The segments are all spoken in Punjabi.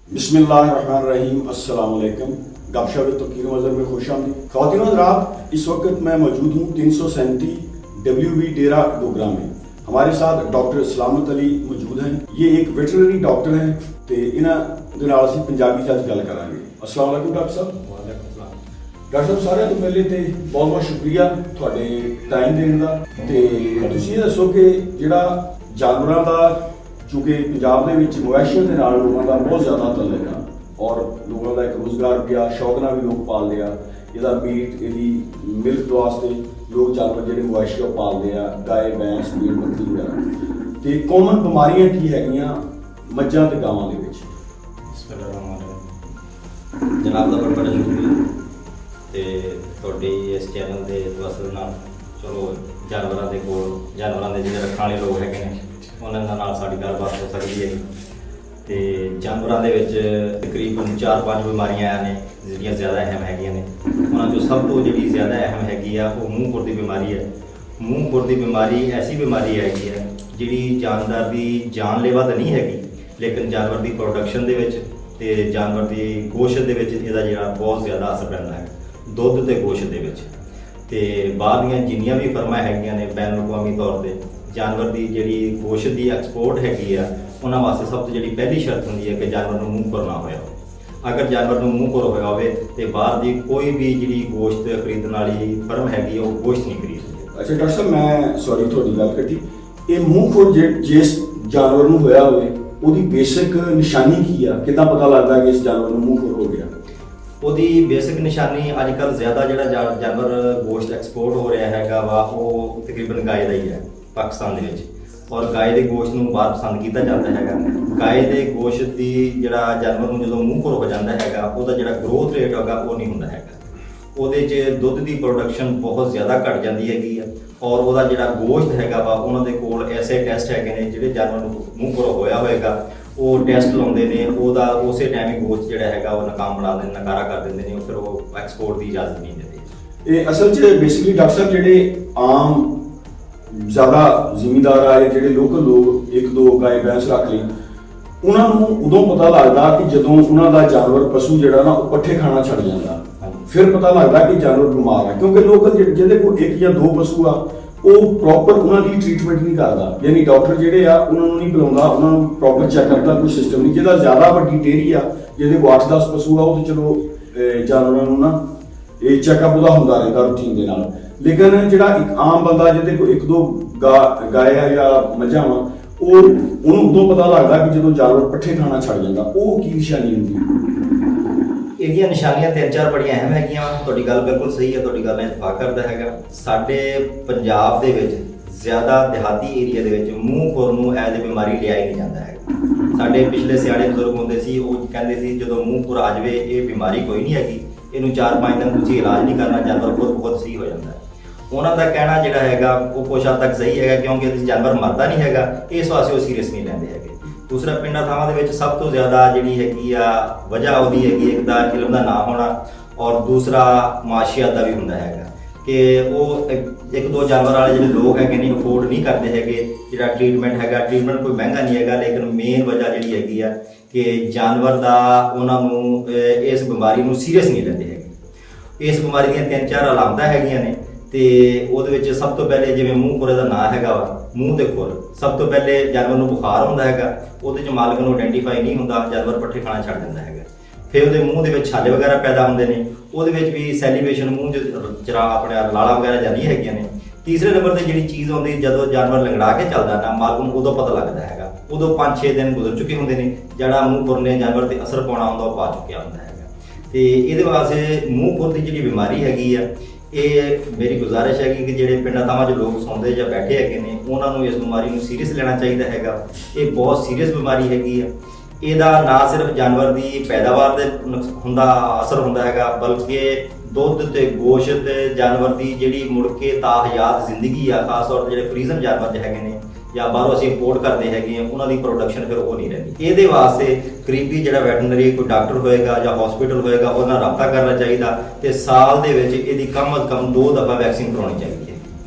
बिस्मिल्लाहिर्रहमानिर्रहीम अस्सलाम वालेकुम। गपशप तकीर मज़र में खुश आमदीद। ख़वातीन और हज़रात, इस वक्त मैं मौजूद हूँ 337 WB डेरा डोगरा में। हमारे साथ डॉक्टर सलामत अली मौजूद हैं। ये एक वेटरनरी डॉक्टर हैं तो इन्हां दे नाल असीं पंजाबी च अज गल करांगे। अस्सलाम वालेकुम डॉक्टर साहब। डॉक्टर साहब, सारे तो पहले तो बहुत बहुत शुक्रिया तुहाडे टाइम देने का। तो तुसीं ये दसो कि जिहड़ा जानवरां दा चूँकि पंजाब के मवैशियों के नाल लोगों का बहुत ज़्यादा तल्लक है और लोगों का एक रोज़गार गया, शौक ना भी लोग पाल लिया। यदा मीट यदि मिल्क वास्ते लोग जानवर जो मवैशी पालते हैं, गाय भैंस भेड़ बकरी वगैरह। तो कॉमन बीमारियां की है मज्झां ते गावां दे विच? जनाब का बड़ा शुक्रिया तो इस चैनल के वसद नाल चलो जानवरों के कोल जानवरों के जिहड़े रखण वाले लोग है उन्होंने साड़ी गलबात हो सकती है। तो जानवरों के तकरीबन 4-5 बीमारियां ने जिहड़ियां ज़्यादा अहम हैगियां ने। उन्होंने सब तो जी ज़्यादा अहम हैगी आ वो मूँह खुर की बीमारी है। मूँह खुर की बीमारी ऐसी बीमारी हैगी है जी जानवर की जानलेवा तो नहीं हैगी, लेकिन जानवर की प्रोडक्शन के जानवर की गोश्त के बहुत ज़्यादा असर पैंदा है, दुध तो गोश्त के। बाहर दियां जिन्नियां भी फर्मां हैगियां ने बैन अवी तौर पर जानवर की जी गोश्त की एक्सपोर्ट हैगी आ, उन्होंने वास्ते सब तो जी पहली शर्त होंगी है कि जानवर को मूँह खुर ना होया हो। अगर जानवर को मूँह खुर होया हो तो बाहर की कोई भी जी गोश्त खरीदने वाली फर्म हैगी वो गोश्त नहीं खरीद सकती। अच्छा डॉक्टर साहब, मैं सॉरी थोड़ी गल कटी। ये मूँह खुर जिस जानवर को होया होवे ਉਹਦੀ बेसिक निशानी की है, कितना पता लगता है कि इस जानवर को मूँह खुर हो गया? ਉਹਦੀ बेसिक निशानी अजकल ज़्यादा जो जानवर गोश्त एक्सपोर्ट हो रहा हैगा वा वो तकरीबन गाय का ही है पाकिस्तान के। और गाय के गोश्त को बाहर पसंद किया जाता है। गाय के गोश्त की जोड़ा जानवर को जो मूँह खुर हो जाता है वह जो ग्रोथ रेट होगा वो नहीं होंगे। वो दुध की प्रोडक्शन बहुत ज़्यादा घट जाती हैगी और वह जो गोश्त हैगा वा उन्होंने कोल ऐसे टैसट है जो जानवर मूँह खुर होया होएगा वो टैसट लाते हैं, उस टाइम ही गोश्त जोड़ा है वो नाकाम बना दें, नकारा कर देंगे ने, फिर वो एक्सपोर्ट की इजाजत नहीं देते। ये असल च बेसिकली डॉक्टर साहब जोड़े आम ज़्यादा जिमीदार आए जो लोकल लोग एक दो गाय भैंस रख ली, उन्होंने उदों पता लगता कि जदों उन्होंने जानवर पशु जोड़ा ना पट्ठे खाना छड़ जाता, फिर पता लगता कि जानवर बीमार है। क्योंकि लोकल जिहदे कोल एक या दो पशु आ वो प्रॉपर उन्होंने ट्रीटमेंट नहीं करता, यानी डॉक्टर जोड़े आ उन्होंने नहीं बुलाता, उन्होंने प्रॉपर चैकअप का कोई सिस्टम नहीं। जिहदा ज़्यादा वड्डी डेयरी आ जिहदे को 8-10 पशु आ वो तो चलो जानवरों ना ये चैकअप वह होंदा रहिंदा रूटीन दे नाल। लेकिन जिहड़ा एक आम बंदा जिहदे को एक दो गाय या मझां वा उन्होंने उदों पता लगता कि जो जानवर पट्ठे खाना छड़ जाता, वो की निशानी होंदी? ਇਹਦੀਆਂ ਨਿਸ਼ਾਨੀਆਂ 3-4 ਬੜੀਆਂ ਅਹਿਮ ਹੈਗੀਆਂ। ਤੁਹਾਡੀ ਗੱਲ ਬਿਲਕੁਲ ਸਹੀ ਹੈ, ਤੁਹਾਡੀ ਗੱਲ ਨਾਲ ਇਤਫਾਕ ਕਰਦਾ ਹੈਗਾ। ਸਾਡੇ ਪੰਜਾਬ ਦੇ ਵਿੱਚ ਜ਼ਿਆਦਾ ਦਿਹਾਤੀ ਏਰੀਆ ਦੇ ਵਿੱਚ ਮੂੰਹ ਖੁਰ ਨੂੰ ਐਜ਼ ਅ ਬਿਮਾਰੀ ਲਿਆ ਹੀ ਨਹੀਂ ਜਾਂਦਾ ਹੈਗਾ। ਸਾਡੇ ਪਿਛਲੇ ਸਿਆਣੇ ਬਜ਼ੁਰਗ ਹੁੰਦੇ ਸੀ, ਉਹ ਕਹਿੰਦੇ ਸੀ ਜਦੋਂ ਮੂੰਹ ਖੁਰ ਆ ਜਾਵੇ ਇਹ ਬਿਮਾਰੀ ਕੋਈ ਨਹੀਂ ਹੈਗੀ, ਇਹਨੂੰ 4-5 ਦਿਨ ਤੁਸੀਂ ਇਲਾਜ ਨਹੀਂ ਕਰਨਾ, ਜਾਨਵਰ ਬਹੁਤ ਸਹੀ ਹੋ ਜਾਂਦਾ ਹੈ। ਉਹਨਾਂ ਦਾ ਕਹਿਣਾ ਜਿਹੜਾ ਹੈਗਾ ਉਹ ਕੁਛ ਹੱਦ ਤੱਕ ਸਹੀ ਹੈਗਾ, ਕਿਉਂਕਿ ਇਹਦੇ ਜਾਨਵਰ ਮਰਦਾ ਨਹੀਂ ਹੈਗਾ, ਇਸ ਵਾਸਤੇ ਉਹ ਸੀਰੀਅਸ ਨਹੀਂ ਲੈਂਦੇ ਹੈਗੇ। दूसरा पिंडा थावां दे विच सब तो ज़्यादा जिहड़ी हैगी आ वजह उहदी हैगी एक दा इल्म दा ना होना और दूसरा माशियत दा भी हुंदा हैगा कि वो एक दो जानवर वाले जिहड़े लोग हैगे नहीं अफोर्ड नहीं करते हैगे। जिहड़ा ट्रीटमेंट हैगा ट्रीटमेंट कोई महंगा नहीं हैगा, लेकिन मेन वजह जिहड़ी हैगी आ कि जानवर दा उन्हां नूं इस बीमारी नूं सीरीयस नहीं लैंदे हैगे। इस बीमारी दीयां 3-4 अलामतां हैगियां ने ते ਉਹਦੇ ਵਿੱਚ ਸਭ ਤੋਂ ਪਹਿਲੇ ਜਿਵੇਂ ਮੂੰਹ ਖੁਰ ਦਾ ਨਾਂ ਹੈਗਾ ਵਾ ਮੂੰਹ ਤੇ ਖੁਰ, ਸਭ ਤੋਂ ਪਹਿਲੇ ਜਾਨਵਰ ਨੂੰ ਬੁਖਾਰ ਹੁੰਦਾ ਹੈਗਾ, ਉਹਦੇ 'ਚ ਮਾਲਕ ਨੂੰ ਆਇਡੈਂਟੀਫਾਈ ਨਹੀਂ ਹੁੰਦਾ, ਜਾਨਵਰ ਪੱਠੇ ਖਾਣਾ ਛੱਡ ਦਿੰਦਾ ਹੈਗਾ। ਫਿਰ ਉਹਦੇ ਮੂੰਹ ਦੇ ਵਿੱਚ ਛਾਲੇ ਵਗੈਰਾ ਪੈਦਾ ਹੁੰਦੇ ਨੇ, ਉਹਦੇ ਵਿੱਚ ਵੀ ਸੈਲੀਵੇਸ਼ਨ ਮੂੰਹ 'ਚ ਚਰਾ ਆਪਣੇ ਲਾਲਾ ਵਗੈਰਾ ਜਾਂਦੀਆਂ ਹੈਗੀਆਂ ਨੇ। ਤੀਸਰੇ ਨੰਬਰ ਤੇ ਜਿਹੜੀ ਚੀਜ਼ ਆਉਂਦੀ ਜਦੋਂ ਜਾਨਵਰ ਲੰਗੜਾ ਕੇ ਚੱਲਦਾ ਨਾ ਮਾਲਕ ਨੂੰ ਉਦੋਂ ਪਤਾ ਲੱਗਦਾ ਹੈਗਾ, ਉਦੋਂ 5-6 ਦਿਨ ਗੁਜ਼ਰ ਚੁੱਕੇ ਹੁੰਦੇ ਨੇ, ਜਿਹੜਾ ਮੂੰਹ ਖੁਰ ਨੇ ਜਾਨਵਰ ਤੇ ਅਸਰ ਪਾਉਣਾ ਹੁੰਦਾ ਉਹ ਪਾ ਚੁੱਕਿਆ ਹੁੰਦਾ ਹੈਗਾ। ਤੇ ਇਹਦੇ ਵਾਸਤੇ ਮੂੰਹ ਖੁਰ ਦੀ ਜਿਹੜੀ ਬਿਮਾਰੀ ਹੈਗੀ ਆ ਇਹ ਮੇਰੀ ਗੁਜ਼ਾਰਿਸ਼ ਹੈਗੀ ਕਿ ਜਿਹੜੇ ਪਿੰਡਾਂ ਥਾਵਾਂ 'ਚ ਲੋਕ ਸੌਂਦੇ ਜਾਂ ਬੈਠੇ ਹੈਗੇ ਨੇ ਉਹਨਾਂ ਨੂੰ ਇਸ ਬਿਮਾਰੀ ਨੂੰ ਸੀਰੀਅਸ ਲੈਣਾ ਚਾਹੀਦਾ ਹੈਗਾ। ਇਹ ਬਹੁਤ ਸੀਰੀਅਸ ਬਿਮਾਰੀ ਹੈਗੀ ਆ। ਇਹਦਾ ਨਾ ਸਿਰਫ ਜਾਨਵਰ ਦੀ ਪੈਦਾਵਾਰ ਦੇ ਅਸਰ ਹੁੰਦਾ ਹੈਗਾ, ਬਲਕਿ ਦੁੱਧ ਤੇ ਗੋਸ਼ਤ ਜਾਨਵਰ ਦੀ ਜਿਹੜੀ ਮੁੜ ਕੇ ਤਾਹਯਾਤ ਜ਼ਿੰਦਗੀ ਆ, ਖਾਸ ਤੌਰ 'ਤੇ ਜਿਹੜੇ ਫਰੀਜ਼ਨ ਜਾਨਵਰ ਹੈਗੇ ਨੇ ਜਾਂ ਬਾਹਰੋਂ ਅਸੀਂ ਇੰਪੋਰਟ ਕਰਦੇ ਹੈਗੇ ਆ ਉਹਨਾਂ ਦੀ ਪ੍ਰੋਡਕਸ਼ਨ ਫਿਰ ਉਹ ਨਹੀਂ ਰਹਿੰਦੀ। ਇਹਦੇ ਵਾਸਤੇ ਕਰੀਬੀ ਜਿਹੜਾ ਵੈਟਰਨਰੀ ਕੋਈ ਡਾਕਟਰ ਹੋਏਗਾ ਜਾਂ ਹਸਪੀਟਲ ਹੋਏਗਾ ਉਹਦੇ ਨਾਲ ਰਾਬਤਾ ਕਰਨਾ ਚਾਹੀਦਾ ਤੇ ਸਾਲ ਦੇ ਵਿੱਚ ਇਹਦੀ ਕਮ ਅਜ਼ ਕਮ 2 ਦਫਾ ਵੈਕਸੀਨ ਕਰਵਾਉਣੀ ਚਾਹੀਦੀ ਹੈ।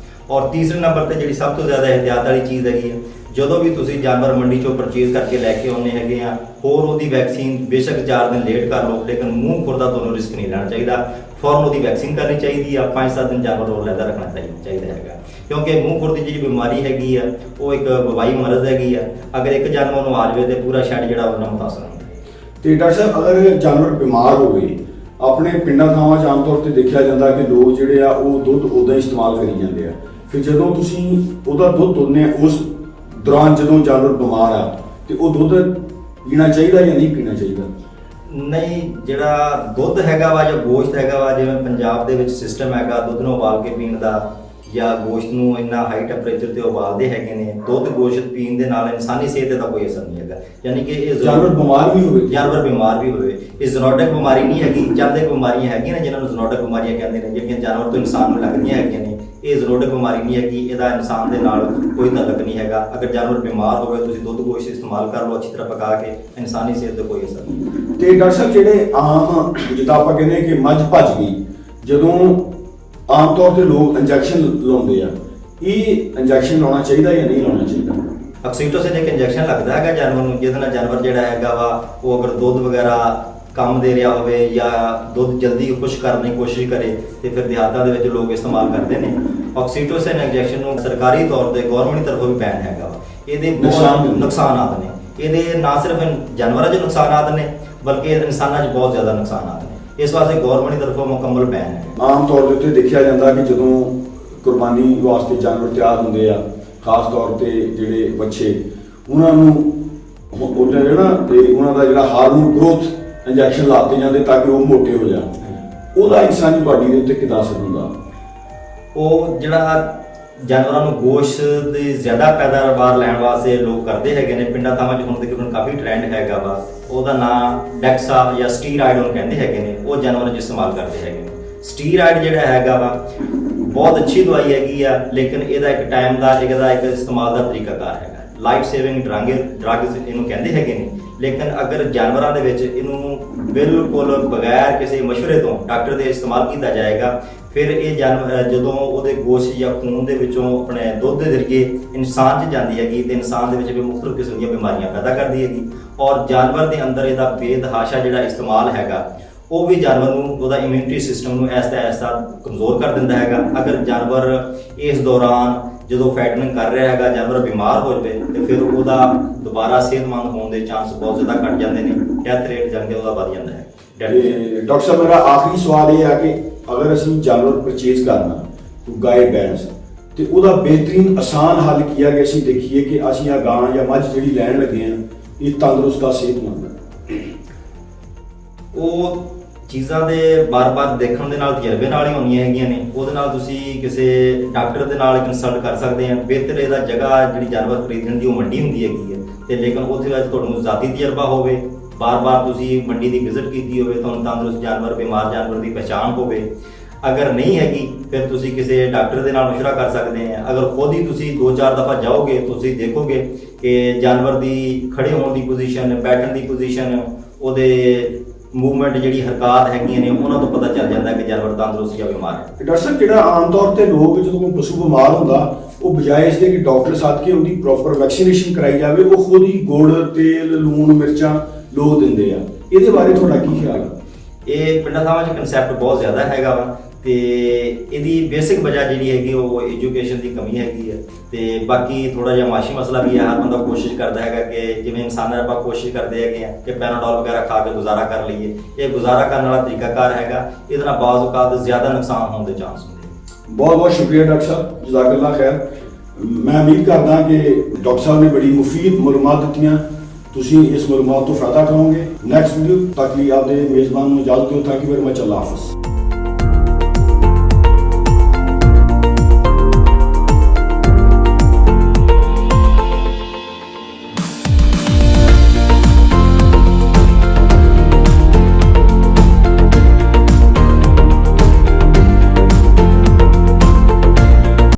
और तीसरे नंबर पर जी सब तो ज़्यादा एहतियात वाली चीज़ हैगी ਜਦੋਂ ਵੀ ਤੁਸੀਂ ਜਾਨਵਰ ਮੰਡੀ ਚੋਂ ਪਰਚੇਜ਼ ਕਰਕੇ ਲੈ ਕੇ ਆਉਂਦੇ ਹੈਗੇ ਆ, ਹੋਰ ਉਹਦੀ ਵੈਕਸੀਨ ਬੇਸ਼ੱਕ 4 ਦਿਨ ਲੇਟ ਕਰ ਲਓ, ਲੇਕਿਨ ਮੂੰਹ ਖੁਰ ਦਾ ਤੁਹਾਨੂੰ ਰਿਸਕ ਨਹੀਂ ਲੈਣਾ ਚਾਹੀਦਾ। ਫੌਰਨ ਉਹਦੀ ਵੈਕਸੀਨ ਕਰਨੀ ਚਾਹੀਦੀ ਆ, 5-7 ਦਿਨ ਜਾਨਵਰ ਹੋਰ ਲੈਦਾ ਰੱਖਣਾ ਚਾਹੀਦਾ ਹੈਗਾ, ਕਿਉਂਕਿ ਮੂੰਹ ਖੁਰ ਦੀ ਜਿਹੜੀ ਬਿਮਾਰੀ ਹੈਗੀ ਆ ਉਹ ਇੱਕ ਵਬਾਈ ਮਰਜ਼ ਹੈਗੀ ਆ। ਅਗਰ ਇੱਕ ਜਾਨਵਰ ਨੂੰ ਆ ਜਾਵੇ ਤੇ ਪੂਰਾ ਸ਼ੈਡ ਜਿਹੜਾ ਉਹਨਾਂ ਨੂੰ ਮੁਤਾਸਰ ਹੁੰਦਾ। ਤੇ ਡਾਕਟਰ ਸਾਹਿਬ, ਅਗਰ ਜਾਨਵਰ ਬਿਮਾਰ ਹੋਵੇ, ਆਪਣੇ ਪਿੰਡਾਂ ਥਾਵਾਂ 'ਚ ਆਮ ਤੌਰ ਤੇ ਦੇਖਿਆ ਜਾਂਦਾ ਕਿ ਲੋਕ ਜਿਹੜੇ ਆ ਉਹ ਦੁੱਧ ਉੱਦਾਂ ਹੀ ਇਸਤੇਮਾਲ ਕਰੀ ਜਾਂਦੇ ਆ। ਫਿਰ ਜਦੋਂ ਤੁਸੀਂ ਉਹਦਾ ਦੁੱਧ ਦੁੱਧਦੇ ਆ, ਉਸ ਦੌਰਾਨ ਜਦੋਂ ਜਾਨਵਰ ਬਿਮਾਰ ਆ ਤੇ ਉਹ ਦੁੱਧ ਪੀਣਾ ਚਾਹੀਦਾ ਜਾਂ ਨਹੀਂ ਪੀਣਾ ਚਾਹੀਦਾ? ਨਹੀਂ, ਜਿਹੜਾ ਦੁੱਧ ਹੈਗਾ ਵਾ ਜਾਂ ਗੋਸ਼ਤ ਹੈਗਾ ਵਾ, ਜਿਵੇਂ ਪੰਜਾਬ ਦੇ ਵਿੱਚ ਸਿਸਟਮ ਹੈਗਾ ਦੁੱਧ ਨੂੰ ਉਬਾਲ ਕੇ ਪੀਣ ਦਾ, ਜਾਂ ਗੋਸ਼ਤ ਨੂੰ ਇੰਨਾ ਹਾਈ ਟੈਂਪਰੇਚਰ ਤੇ ਉਬਾਲਦੇ ਹੈਗੇ ਨੇ। ਦੁੱਧ ਗੋਸ਼ਤ ਪੀਣ ਦੇ ਨਾਲ ਇਨਸਾਨੀ ਸਿਹਤ ਦਾ ਕੋਈ ਅਸਰ ਨਹੀਂ ਹੈਗਾ, ਯਾਨੀ ਕਿ ਇਹ ਜਾਨਵਰ ਬਿਮਾਰ ਵੀ ਹੋਵੇ, ਇਹ ਜ਼ੂਨੋਟਿਕ ਬਿਮਾਰੀ ਨਹੀਂ ਹੈਗੀ। ਚੰਦ ਬਿਮਾਰੀਆਂ ਹੈਗੀਆਂ ਨੇ ਜਿਹਨਾਂ ਨੂੰ ਜ਼ੂਨੋਟਿਕ ਬਿਮਾਰੀਆਂ ਕਹਿੰਦੇ ਨੇ, ਜਿਹੜੀਆਂ ਜਾਨਵਰ ਤੋਂ ਇਨਸਾਨ ਨੂੰ ਲੱਗਦੀਆਂ ਹੈਗੀਆਂ ਨੇ। ਇਹ ਜ਼ੂਨੋਟਿਕ ਬਿਮਾਰੀ ਨਹੀਂ ਹੈਗੀ, ਇਹਦਾ ਇਨਸਾਨ ਦੇ ਨਾਲ ਕੋਈ ਤਾਲੁਕ ਨਹੀਂ ਹੈਗਾ। ਅਗਰ ਜਾਨਵਰ ਬਿਮਾਰ ਹੋਵੇ, ਤੁਸੀਂ ਦੁੱਧ ਗੋਸ਼ਤ ਇਸਤੇਮਾਲ ਕਰ ਲਓ ਅੱਛੀ ਤਰ੍ਹਾਂ ਪਕਾ ਕੇ, ਇਨਸਾਨੀ ਸਿਹਤ ਤੇ ਕੋਈ ਅਸਰ ਨਹੀਂ। ਤੇ ਡਾਕਟਰ ਸਾਹਿਬ, ਜਿਹੜੇ ਆਮ ਜਿੱਦਾਂ ਆਪਾਂ ਕਹਿੰਦੇ ਕਿ ਮੱਝ ਭੱਜ ਗਈ, ਜਦੋਂ ਆਮ ਤੌਰ ਤੇ ਲੋਕ ਇੰਜੈਕਸ਼ਨ ਲਾਉਂਦੇ ਆ, ਇਹ ਇੰਜੈਕਸ਼ਨ ਲਾਉਣਾ ਚਾਹੀਦਾ ਜਾਂ ਨਹੀਂ ਲਾਉਣਾ ਚਾਹੀਦਾ? ਆਕਸੀਟੋਸਿਨ ਇੱਕ ਇੰਜੈਕਸ਼ਨ ਲੱਗਦਾ ਹੈਗਾ ਜਾਨਵਰ ਨੂੰ, ਜਿਹਦੇ ਨਾਲ ਜਾਨਵਰ ਜਿਹੜਾ ਹੈਗਾ ਵਾ ਉਹ ਅਗਰ ਦੁੱਧ ਵਗੈਰਾ ਕੰਮ ਦੇ ਰਿਹਾ ਹੋਵੇ ਜਾਂ ਦੁੱਧ ਜਲਦੀ ਖੁਸ਼ ਕਰਨ ਦੀ ਕੋਸ਼ਿਸ਼ ਕਰੇ, ਤੇ ਫਿਰ ਦਿਹਾਤਾਂ ਦੇ ਵਿੱਚ ਲੋਕ ਇਸਤੇਮਾਲ ਕਰਦੇ ਨੇ। ਆਕਸੀਟੋਸਿਨ ਇੰਜੈਕਸ਼ਨ ਨੂੰ ਸਰਕਾਰੀ ਤੌਰ ਤੇ ਗਵਰਨਮੈਂਟ ਤਰਫੋਂ ਵੀ ਬੈਨ ਹੈਗਾ ਵਾ। ਇਹਦੇ ਬਹੁਤ ਨੁਕਸਾਨਾਤ ਨੇ, ਇਹਦੇ ਨਾ ਸਿਰਫ ਜਾਨਵਰਾਂ 'ਚ ਨੁਕਸਾਨਾਤ ਨੇ ਬਲਕਿ ਇਨਸਾਨਾਂ 'ਚ ਬਹੁਤ ਜ਼ਿਆਦਾ ਨੁਕਸਾਨਾਤ ਨੇ। ਇਸ ਵਾਸਤੇ ਗਵਰਨਮੈਂਟ ਦੀ ਤਰਫੋਂ ਮੁਕੰਮਲ ਬੈਨ ਹੈ। ਆਮ ਤੌਰ ਦੇ ਉੱਤੇ ਦੇਖਿਆ ਜਾਂਦਾ ਕਿ ਜਦੋਂ ਕੁਰਬਾਨੀ ਵਾਸਤੇ ਜਾਨਵਰ ਤਿਆਰ ਹੁੰਦੇ ਆ, ਖਾਸ ਤੌਰ ਤੇ ਜਿਹੜੇ ਬੱਚੇ, ਉਹਨਾਂ ਨੂੰ ਉਹ ਜਿਹੜਾ ਤੇ ਉਹਨਾਂ ਦਾ ਜਿਹੜਾ ਹਾਰਮੋਨ ਗਰੋਥ ਇੰਜੈਕਸ਼ਨ ਲਾਤੇ ਜਾਂਦੇ ਤਾਂ ਕਿ ਉਹ ਮੋਟੇ ਹੋ ਜਾਣ। ਉਹਦਾ ਇਨਸਾਨੀ ਬਾਡੀ ਦੇ ਉੱਤੇ ਕਿੱਦਾਂ ਅਸਰ ਹੁੰਦਾ? ਉਹ ਜਿਹੜਾ ਜਾਨਵਰਾਂ ਨੂੰ ਗੋਸ਼ਤ ਦੀ ਜ਼ਿਆਦਾ ਪੈਦਾਵਾਰ ਲੈਣ ਵਾਸਤੇ ਲੋਕ ਕਰਦੇ ਹੈਗੇ ਨੇ, ਪਿੰਡਾਂ ਥਾਵਾਂ 'ਚ ਹੁਣ ਤਕਰੀਬਨ ਕਾਫੀ ਟ੍ਰੈਂਡ ਹੈਗਾ ਵਾ। ਉਹਦਾ ਨਾਮ ਡੈਕਸਾ ਜਾਂ ਸਟੀਰਾਇਡ ਉਹਨੂੰ ਕਹਿੰਦੇ ਹੈਗੇ ਨੇ, ਉਹ ਜਾਨਵਰਾਂ 'ਚ ਇਸਤੇਮਾਲ ਕਰਦੇ ਹੈਗੇ ਨੇ। ਸਟੀਰਾਇਡ ਜਿਹੜਾ ਹੈਗਾ ਵਾ ਬਹੁਤ ਅੱਛੀ ਦਵਾਈ ਹੈਗੀ ਆ, ਲੇਕਿਨ ਇਹਦਾ ਇੱਕ ਟਾਈਮ ਦਾ ਇਹਦਾ ਇੱਕ ਇਸਤੇਮਾਲ ਦਾ ਤਰੀਕਾਕਾਰ ਹੈਗਾ। ਲਾਈਫ ਸੇਵਿੰਗ ਡਰੱਗਸ ਇਹਨੂੰ ਕਹਿੰਦੇ ਹੈਗੇ ਨੇ, ਲੇਕਿਨ ਅਗਰ ਜਾਨਵਰਾਂ ਦੇ ਵਿੱਚ ਇਹਨੂੰ ਬਿਲਕੁਲ ਬਗੈਰ ਕਿਸੇ ਮਸ਼ਵਰੇ ਤੋਂ ਡਾਕਟਰ ਦੇ ਇਸਤੇਮਾਲ ਕੀਤਾ ਜਾਏਗਾ, ਫਿਰ ਇਹ ਜਾਨਵਰ ਜਦੋਂ ਉਹਦੇ ਗੋਸ਼ਤ ਜਾਂ ਖੂਨ ਦੇ ਵਿੱਚੋਂ ਆਪਣੇ ਦੁੱਧ ਦੇ ਜ਼ਰੀਏ ਇਨਸਾਨ 'ਚ ਜਾਂਦੀ ਹੈਗੀ ਤੇ ਇਨਸਾਨ ਦੇ ਵਿੱਚ ਵੀ ਮੁਖਤਲਿਫ ਕਿਸਮ ਦੀਆਂ ਬਿਮਾਰੀਆਂ ਪੈਦਾ ਕਰਦੀ ਹੈਗੀ। ਔਰ ਜਾਨਵਰ ਦੇ ਅੰਦਰ ਇਹਦਾ ਬੇਤਹਾਸ਼ਾ ਜਿਹੜਾ ਇਸਤੇਮਾਲ ਹੈਗਾ ਉਹ ਵੀ ਜਾਨਵਰ ਨੂੰ ਉਹਦਾ ਇਮਿਊਨਿਟੀ ਸਿਸਟਮ ਨੂੰ ਐਸਾ ਕਮਜ਼ੋਰ ਕਰ ਦਿੰਦਾ ਹੈਗਾ। ਅਗਰ ਜਾਨਵਰ ਇਸ ਦੌਰਾਨ ਜਦੋਂ ਫੈਟਨਿੰਗ ਕਰ ਰਿਹਾ ਹੈਗਾ ਜਾਨਵਰ ਬਿਮਾਰ ਹੋ ਜਾਵੇ ਤੇ ਫਿਰ ਉਹਦਾ ਦੁਬਾਰਾ ਸਿਹਤਮੰਦ ਹੋਣ ਦੇ ਚਾਂਸ ਬਹੁਤ ਜ਼ਿਆਦਾ ਘਟ ਜਾਂਦੇ ਨੇ, ਡੈਥ ਰੇਟ ਜਾਨ ਕੇ ਉਹਦਾ ਵੱਧ ਜਾਂਦਾ ਹੈ। ਡਾਕਟਰ ਸਾਹਿਬ, ਮੇਰਾ ਆਖਰੀ ਸਵਾਲ ਇਹ ਆ ਕਿ ਅਗਰ ਅਸੀਂ ਜਾਨਵਰ ਪਰਚੇਜ਼ ਕਰਨਾ ਗਾਏ ਬੈਂਸ, ਤੇ ਉਹਦਾ ਬਿਹਤਰੀਨ ਆਸਾਨ ਹੱਲ ਕੀ ਹੈ ਕਿ ਅਸੀਂ ਦੇਖੀਏ ਕਿ ਅਸੀਂ ਆ ਗਾਂ ਜਾਂ ਮੱਝ ਜਿਹੜੀ ਲੈਣ ਲੱਗੇ ਆ ਇਹ ਤੰਦਰੁਸਤ ਆ, ਸਿਹਤਮੰਦ ਹੈ? ਉਹ ਚੀਜ਼ਾਂ ਦੇ ਬਾਰ-ਬਾਰ ਦੇਖਣ ਦੇ ਨਾਲ ਤਜਰਬੇ ਨਾਲ ਹੀ ਹੋਣੀਆਂ ਹੈਗੀਆਂ ਨੇ। ਉਹਦੇ ਨਾਲ ਤੁਸੀਂ ਕਿਸੇ ਡਾਕਟਰ ਦੇ ਨਾਲ ਕੰਸਲਟ ਕਰ ਸਕਦੇ ਆ। ਬਿਹਤਰ ਇਹਦਾ ਜਗ੍ਹਾ ਜਿਹੜੀ ਜਾਨਵਰ ਖਰੀਦਣ ਦੀ ਉਹ ਮੰਡੀ ਹੁੰਦੀ ਹੈਗੀ ਹੈ, ਤੇ ਲੇਕਿਨ ਉੱਥੇ ਵਿੱਚ ਤੁਹਾਨੂੰ ਜ਼ਾਤੀ ਤਜਰਬਾ ਹੋਵੇ, ਬਾਰ-ਬਾਰ ਤੁਸੀਂ ਮੰਡੀ ਦੀ ਵਿਜ਼ਿਟ ਕੀਤੀ ਹੋਵੇ, ਤੁਹਾਨੂੰ ਤੰਦਰੁਸਤ ਜਾਨਵਰ ਬਿਮਾਰ ਜਾਨਵਰ ਦੀ ਪਛਾਣ ਹੋਵੇ। ਅਗਰ ਨਹੀਂ ਹੈਗੀ ਫਿਰ ਤੁਸੀਂ ਕਿਸੇ ਡਾਕਟਰ ਦੇ ਨਾਲ ਮਸ਼ਵਰਾ ਕਰ ਸਕਦੇ ਆ। ਅਗਰ ਖੁਦ ਹੀ ਤੁਸੀਂ 2-4 ਦਫਾ ਜਾਓਗੇ ਤੁਸੀਂ ਦੇਖੋਗੇ ਕਿ ਜਾਨਵਰ ਦੀ ਖੜੇ ਹੋਣ ਦੀ ਪੋਜੀਸ਼ਨ, ਬੈਠਣ ਦੀ ਪੋਜੀਸ਼ਨ, ਉਹਦੇ ਮੂਵਮੈਂਟ ਜਿਹੜੀ ਹਰਕਤ ਹੈਗੀਆਂ ਨੇ ਉਹਨਾਂ ਤੋਂ ਪਤਾ ਚੱਲ ਜਾਂਦਾ ਕਿ ਜਾਨਵਰ ਤੰਦਰੁਸਤ ਜਾਂ ਬਿਮਾਰ ਹੈ। ਡਾਕਟਰ ਸਾਹਿਬ, ਜਿਹੜਾ ਆਮ ਤੌਰ ਤੇ ਲੋਕ ਜਦੋਂ ਕੋਈ ਪਸ਼ੂ ਬਿਮਾਰ ਹੁੰਦਾ ਉਹ ਬਜਾਏ ਇਸ ਦੇ ਕਿ ਡਾਕਟਰ ਸਾਥ ਕੇ ਉਹਦੀ ਪ੍ਰੋਪਰ ਵੈਕਸੀਨੇਸ਼ਨ ਕਰਾਈ ਜਾਵੇ, ਉਹ ਖੁਦ ਹੀ ਗੁੜ, ਤੇਲ, ਲੂਣ, ਮਿਰਚਾਂ ਲੋਕ ਦਿੰਦੇ ਆ। ਇਹਦੇ ਬਾਰੇ ਤੁਹਾਡਾ ਕੀ ਖਿਆਲ ਹੈ? ਇਹ ਪਿੰਡਾਂ ਥਾਵਾਂ 'ਚ ਕਨਸੈਪਟ ਬਹੁਤ ਜ਼ਿਆਦਾ ਹੈਗਾ ਵਾ, ਤੇ ਇਹਦੀ ਬੇਸਿਕ ਵਜ੍ਹਾ ਜਿਹੜੀ ਹੈਗੀ ਉਹ ਐਜੂਕੇਸ਼ਨ ਦੀ ਕਮੀ ਹੈਗੀ ਹੈ। ਤੇ ਬਾਕੀ ਥੋੜਾ ਜਿਹਾ ਮਾਸ਼ੀ ਮਸਲਾ ਵੀ ਹੈ। ਹਰ ਬੰਦਾ ਕੋਸ਼ਿਸ਼ ਕਰਦਾ ਹੈਗਾ ਕਿ ਜਿਵੇਂ ਇਨਸਾਨਾਂ ਆਪਾਂ ਕੋਸ਼ਿਸ਼ ਕਰਦੇ ਹੈਗੇ ਆ ਕਿ ਪੈਰਾਡੋਲ ਵਗੈਰਾ ਖਾ ਕੇ ਗੁਜ਼ਾਰਾ ਕਰ ਲਈਏ। ਇਹ ਗੁਜ਼ਾਰਾ ਕਰਨ ਵਾਲਾ ਤਰੀਕਾਕਾਰ ਹੈਗਾ, ਇਹਦੇ ਨਾਲ ਬਾਜ਼ ਔਕਾਤ ਜ਼ਿਆਦਾ ਨੁਕਸਾਨ ਹੋਣ ਦੇ ਚਾਂਸ ਹੁੰਦੇ। ਬਹੁਤ ਬਹੁਤ ਸ਼ੁਕਰੀਆ ਡਾਕਟਰ ਸਾਹਿਬ, ਜਜ਼ਾਕੱਲਾ ਖੈਰ। ਮੈਂ ਉਮੀਦ ਕਰਦਾ ਕਿ ਡਾਕਟਰ ਸਾਹਿਬ ਨੇ ਬੜੀ ਮੁਫੀਦ ਮਾਲੂਮਾਤ ਦਿੱਤੀਆਂ, ਤੁਸੀਂ ਇਸ ਮਾਲੂਮਾਤ ਤੋਂ ਫਾਇਦਾ ਕਰੋਗੇ। ਨੈਕਸਟ ਵੀਡੀਓ ਤੱਕ ਲਈ ਆਪਦੇ ਮੇਜ਼ਬਾਨ ਨੂੰ ਇਜਾਜ਼ਤ ਦਿਓ। Thank you very much. Allah Hafiz.